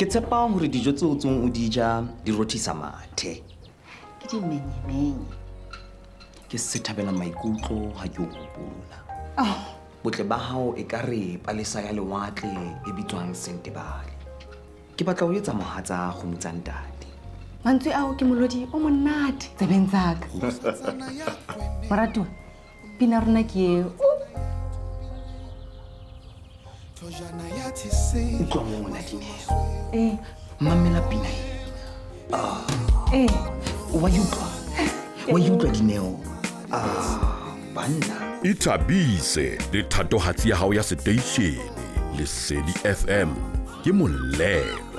Ke tshepa hore dijo tseo tsong o di ja di rothisa mathe. Ke dimenyemenye. Ke sethabela maikutlo ha ke o hopola. Oh, Botle ba hao e ka re palesa ya lewatle e bitswang Sentebale. Ke batla ho etsa mohatsa kgomo tsa ntate. mantswe ao ke molodi o monate tsebeng tsa ka. Moratuwa, pina rona ke eo. Utlwa mona Dineo. Mamela pina e. Wa utlwa Dineo. Banna. Ithabise le thatohatsi ya hao ya station. Lesedi FM ke molelo.